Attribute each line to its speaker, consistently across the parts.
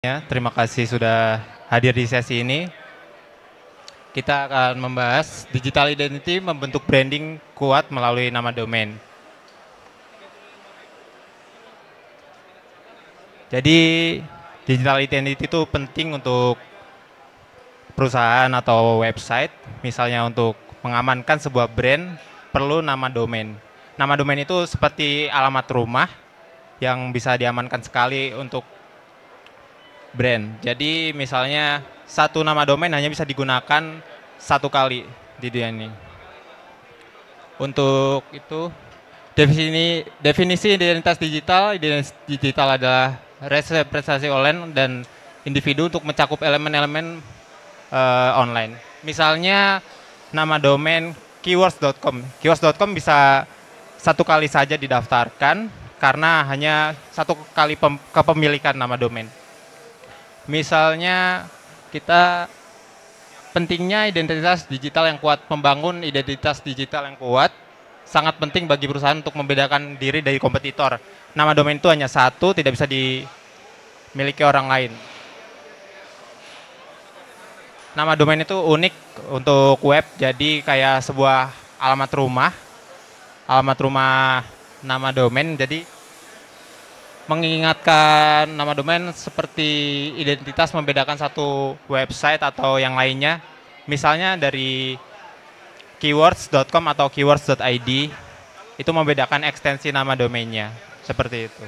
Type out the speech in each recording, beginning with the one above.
Speaker 1: Ya, terima kasih sudah hadir di sesi ini. Kita akan membahas digital identity membentuk branding kuat melalui nama domain. Jadi digital identity itu penting untuk perusahaan atau website, misalnya untuk mengamankan sebuah brand perlu nama domain. Nama domain itu seperti alamat rumah yang bisa diamankan sekali untuk brand. Jadi misalnya satu nama domain hanya bisa digunakan satu kali di dunia ini. Untuk itu definisi identitas digital adalah representasi online dan individu untuk mencakup elemen-elemen online. Misalnya nama domain keywords.com. Keywords.com bisa satu kali saja didaftarkan karena hanya satu kali kepemilikan nama domain. Misalnya kita pentingnya identitas digital yang kuat, membangun identitas digital yang kuat sangat penting bagi perusahaan untuk membedakan diri dari kompetitor. Nama domain itu hanya satu, tidak bisa dimiliki orang lain. Nama domain itu unik untuk web, jadi kayak sebuah alamat rumah nama domain, jadi mengingatkan nama domain seperti identitas membedakan satu website atau yang lainnya. Misalnya dari keywords.com atau keywords.id itu membedakan ekstensi nama domainnya. Seperti itu.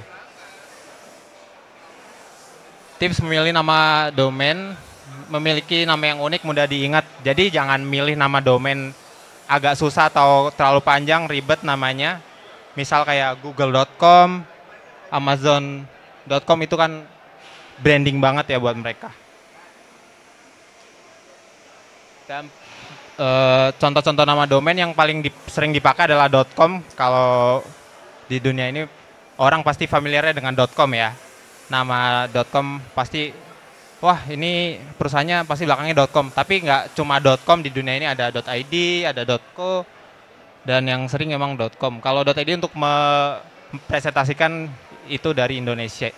Speaker 1: Tips memilih nama domain, memiliki nama yang unik, mudah diingat. Jadi jangan milih nama domain agak susah atau terlalu panjang, ribet namanya. Misal kayak google.com, Amazon.com itu kan branding banget ya buat mereka. Dan contoh-contoh nama domain yang paling sering dipakai adalah .com. Kalau di dunia ini orang pasti familiarnya dengan .com ya. Nama .com pasti, wah ini perusahaannya pasti belakangnya .com. Tapi nggak cuma .com di dunia ini, ada .id, ada .co, dan yang sering emang .com. Kalau .id untuk mempresentasikan itu dari Indonesia.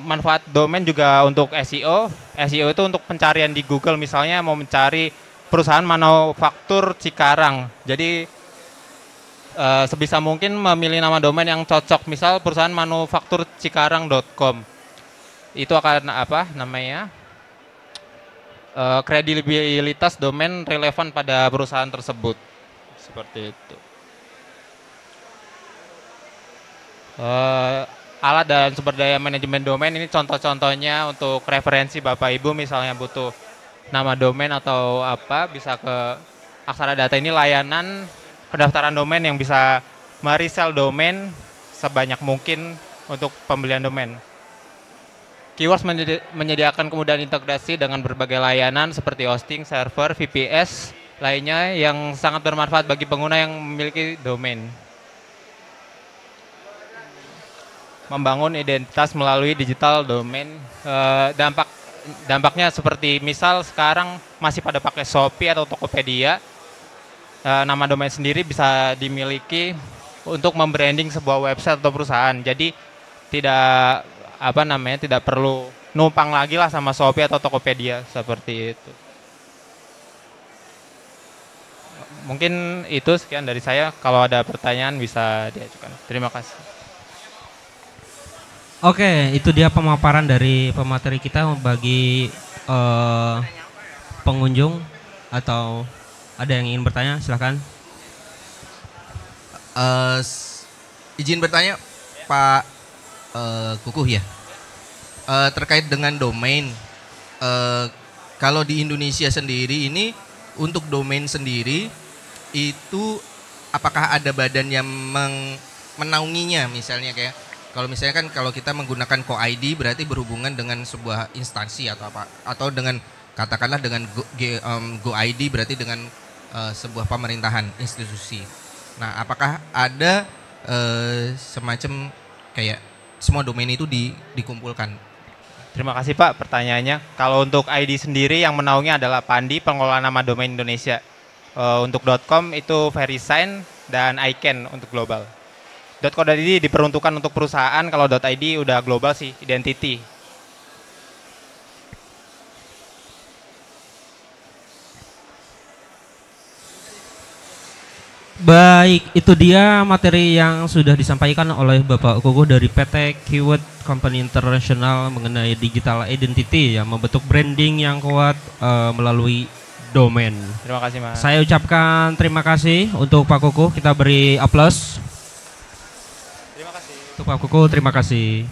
Speaker 1: Manfaat domain juga untuk SEO. SEO itu untuk pencarian di Google, misalnya mau mencari perusahaan manufaktur Cikarang. Jadi sebisa mungkin memilih nama domain yang cocok. Misal perusahaan manufaktur Cikarang.com. Itu akan apa namanya? Kredibilitas domain relevan pada perusahaan tersebut. Seperti itu. Alat dan sumber daya manajemen domain ini contoh-contohnya untuk referensi Bapak Ibu, misalnya butuh nama domain atau apa, bisa ke Aksara Data. Ini layanan pendaftaran domain yang bisa meresell domain sebanyak mungkin untuk pembelian domain. Keywords menyediakan kemudahan integrasi dengan berbagai layanan seperti hosting, server, VPS lainnya yang sangat bermanfaat bagi pengguna yang memiliki domain. Membangun identitas melalui digital domain, dampaknya seperti misal sekarang masih pada pakai Shopee atau Tokopedia, nama domain sendiri bisa dimiliki untuk membranding sebuah website atau perusahaan. Jadi tidak perlu numpang lagi lah sama Shopee atau Tokopedia, seperti itu. Mungkin itu sekian dari saya. Kalau ada pertanyaan bisa diajukan. Terima kasih.
Speaker 2: Oke, itu dia pemaparan dari pemateri kita bagi pengunjung. Atau ada yang ingin bertanya, silakan.
Speaker 3: Izin bertanya, Pak Kukuh ya. Terkait dengan domain, kalau di Indonesia sendiri ini untuk domain sendiri itu apakah ada badan yang menaunginya, misalnya kayak kalau misalnya kan kalau kita menggunakan co-ID berarti berhubungan dengan sebuah instansi atau apa, atau dengan katakanlah dengan GoID berarti dengan sebuah pemerintahan, institusi. Nah, apakah ada semacam kayak semua domain itu dikumpulkan?
Speaker 1: Terima kasih Pak pertanyaannya. Kalau untuk ID sendiri yang menaungi adalah Pandi, pengelola nama domain Indonesia. Untuk .com itu VeriSign dan iCan untuk global. .co.id diperuntukkan untuk perusahaan, kalau .id udah global sih, identity.
Speaker 2: Baik, itu dia materi yang sudah disampaikan oleh Bapak Kukuh dari PT Keyword Company International mengenai digital identity yang membentuk branding yang kuat melalui domain.
Speaker 1: Terima kasih Mas.
Speaker 2: Saya ucapkan terima kasih untuk Pak Kukuh, kita beri aplaus.
Speaker 1: Terima kasih.
Speaker 2: Untuk Pak Kukuh, terima kasih.